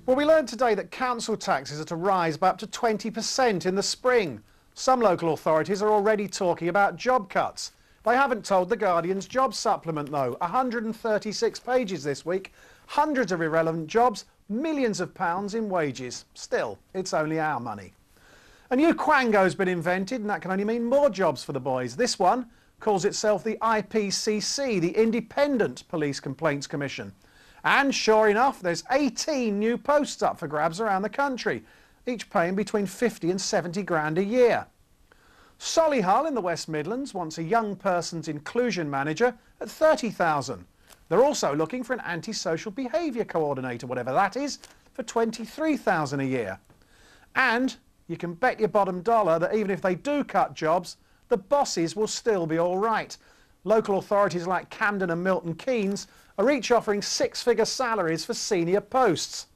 Well, we learned today that council taxes are to rise by up to 20% in the spring. Some local authorities are already talking about job cuts. They haven't told The Guardian's job supplement, though. 136 pages this week, hundreds of irrelevant jobs, millions of pounds in wages. Still, it's only our money. A new quango's been invented, and that can only mean more jobs for the boys. This one calls itself the IPCC, the Independent Police Complaints Commission. And sure enough, there's 18 new posts up for grabs around the country, each paying between 50 and 70 grand a year. Solihull in the West Midlands wants a young person's inclusion manager at 30,000. They're also looking for an antisocial behaviour coordinator, whatever that is, for 23,000 a year. And you can bet your bottom dollar that even if they do cut jobs, the bosses will still be all right. Local authorities like Camden and Milton Keynes are each offering six-figure salaries for senior posts.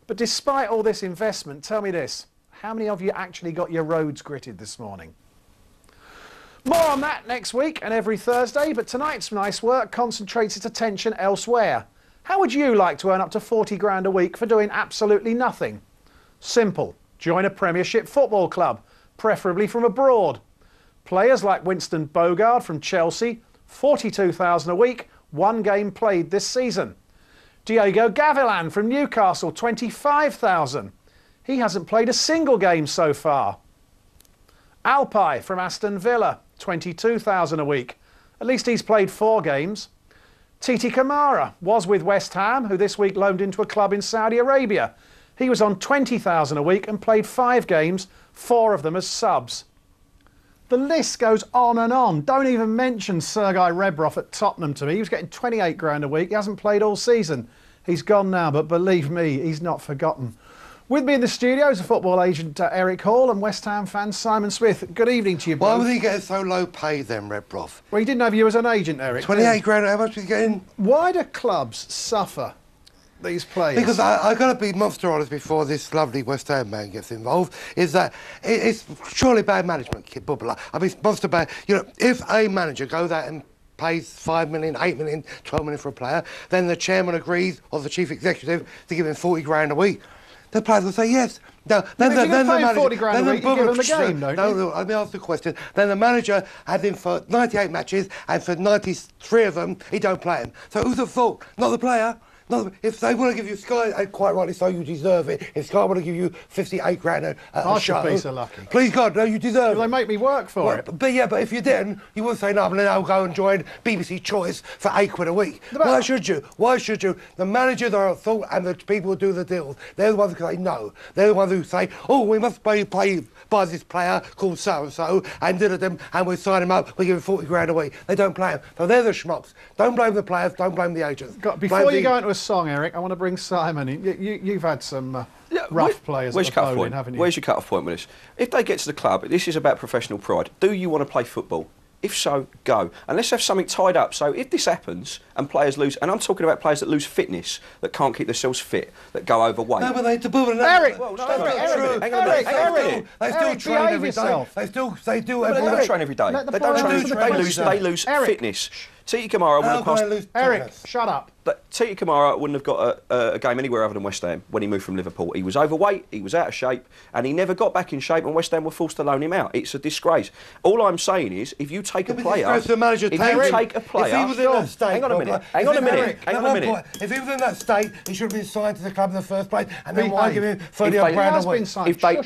But despite all this investment, tell me this, how many of you actually got your roads gritted this morning? More on that next week and every Thursday, but tonight's nice work concentrates its attention elsewhere. How would you like to earn up to 40 grand a week for doing absolutely nothing? Simple. Join a Premiership football club, preferably from abroad. Players like Winston Bogarde from Chelsea, 42,000 a week, one game played this season. Diego Gavilan from Newcastle, 25,000. He hasn't played a single game so far. Alpay from Aston Villa, 22,000 a week. At least he's played 4 games. Titi Kamara was with West Ham, who this week loaned into a club in Saudi Arabia. He was on 20,000 a week and played 5 games, 4 of them as subs. The list goes on and on. Don't even mention Sergei Rebrov at Tottenham to me. He was getting 28 grand a week. He hasn't played all season. He's gone now, but believe me, he's not forgotten. With me in the studio is a football agent Eric Hall and West Ham fan Simon Smith. Good evening to you both. Why would he get so low paid then, Rebrov? Well, he didn't have you as an agent, Eric. 28 grand, how much was he getting? Why do clubs suffer these players? Because I've got to be monster honest before this lovely West Ham man gets involved, is that it's surely bad management, Kid Bubbler. I mean, it's monster bad. You know, if a manager goes out and pays 5 million, 8 million, 12 million for a player, then the chairman agrees, or the chief executive, to give him 40 grand a week, the players will say yes. Now, then the manager, 40 grand a week, you give him the game, don't you? No, let me ask the question. Then the manager had him for 98 matches, and for 93 of them, he don't play him. So who's at fault? Not the player. If they want to give you Sky, and quite rightly so, you deserve it. If Sky want to give you 58 grand a show, I should be so lucky. Please God, no, you deserve it. They make me work for it. But yeah, but if you didn't, you wouldn't say no, then I'll go and join BBC Choice for £8 a week. Why should you? Why should you? The managers are at fault, and the people who do the deals, they're the ones who say no. They're the ones who say, oh, we must by this player called so-and-so, and did them, and we sign him up, we give him 40 grand a week. They don't play him. So they're the schmucks. Don't blame the players, don't blame the agents. Before you go into a song, Eric, I want to bring Simon in. You've had some rough players at the bowling, haven't you? Where's your cut-off point with this? If they get to the club, this is about professional pride. Do you want to play football? If so, go. And let's have something tied up. So if this happens and players lose, and I'm talking about players that lose fitness, that can't keep themselves fit, that go overweight. No, but they Eric! Well, no, Eric! They still train every day. They do every day. They don't train every day. They don't train. They lose fitness. Titi Kamara wouldn't have passed. Eric, shut up. But Titi Kamara wouldn't have got a game anywhere other than West Ham when he moved from Liverpool. He was overweight, he was out of shape, and he never got back in shape, and West Ham were forced to loan him out. It's a disgrace. All I'm saying is, if you take a player... If he was in that state... Hang on a minute. If he was in that state, he should have been signed to the club in the first place, and then why give him 30 grand a week?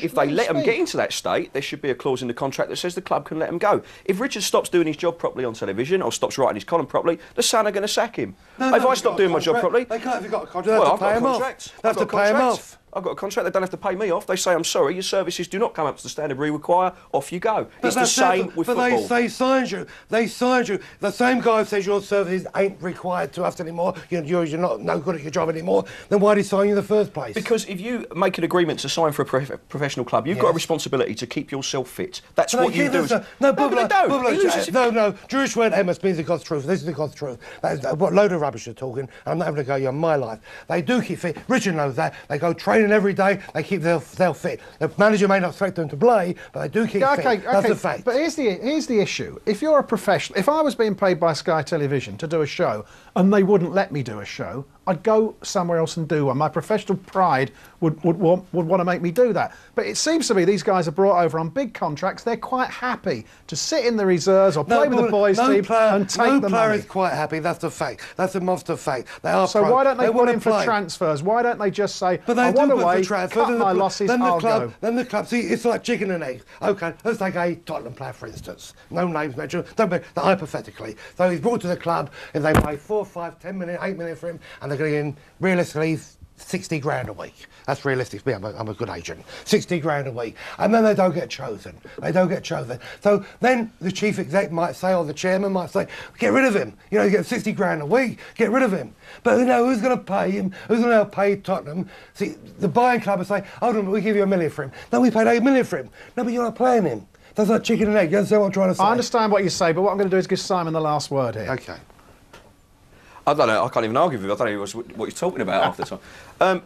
If they let him get into that state, there should be a clause in the contract that says the club can let him go. If Richard stops doing his job properly on television, or stops writing his column properly, the Sun are going to sack him. If I stop doing my job properly... They can't, if you've got a contract, they have to pay him off. They have to pay him off. I've got a contract, they don't have to pay me off. They say, I'm sorry, your services do not come up to the standard we require, off you go. It's the same with football. But they signed you. They signed you. The same guy who says your services ain't required to us anymore, you're not no good at your job anymore, then why did he sign you in the first place? Because if you make an agreement to sign for a professional club, you've got a responsibility to keep yourself fit. That's what you do. No, Jewish word Emma means the God's truth. This is the God's truth. What load of rubbish you're talking. I'm not having to go you on my life. They do keep fit. Richard knows that. They go training every day, they keep themselves fit. The manager may not expect them to play, but they do keep fit. That's a fact. But here's the issue. If you're a professional, if I was being paid by Sky Television to do a show and they wouldn't let me do a show, I'd go somewhere else and do one. My professional pride would want to make me do that. But it seems to me these guys are brought over on big contracts. They're quite happy to sit in the reserves or play with the boys team and take the money. No player is quite happy. That's the fact. That's a monster fact. They are. So why don't they put in for transfers? Why don't they just say, I want away, cut my losses, I'll go? Then the club, see, it's like chicken and egg. OK, let's take a Tottenham player, for instance. No names mentioned. Don't be, hypothetically. So he's brought to the club, if they pay 4, 5, 10 million, 8 million for him, and they're going to get in, realistically, 60 grand a week. That's realistic. I'm a good agent. 60 grand a week. And then they don't get chosen. They don't get chosen. So then the chief exec might say, or the chairman might say, get rid of him. You know, you get 60 grand a week, get rid of him. But you know, who's going to pay him? Who's going to pay Tottenham? See, the buying club will say, hold on, we give you $1 million for him. No, we paid $8 million for him. No, but you're not playing him. That's like chicken and egg. You understand what I'm trying to say? I understand what you say, but what I'm going to do is give Simon the last word here. OK. I don't know. I can't even argue with you. I don't know what you're talking about half the time.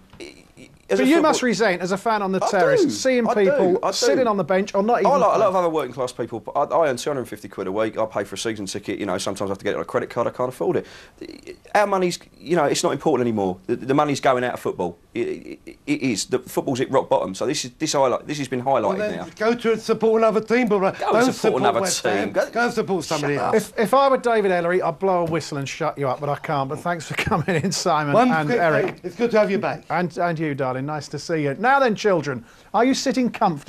But you must resent, as a fan on the terrace, seeing people sitting on the bench or not even. I like a lot of other working class people. But I earn 250 quid a week. I pay for a season ticket. You know, sometimes I have to get it on a credit card. I can't afford it. Our money's, you know, it's not important anymore. The money's going out of football. It is. The football's at rock bottom. So this has been highlighted now. Go to support another team, but don't support another team. Go and support somebody else. If I were David Ellery, I'd blow a whistle and shut you up, but I can't. But thanks for coming in, Simon and Eric. It's good to have you back. And you, darling. Nice to see you. Now then, children, are you sitting comfortably?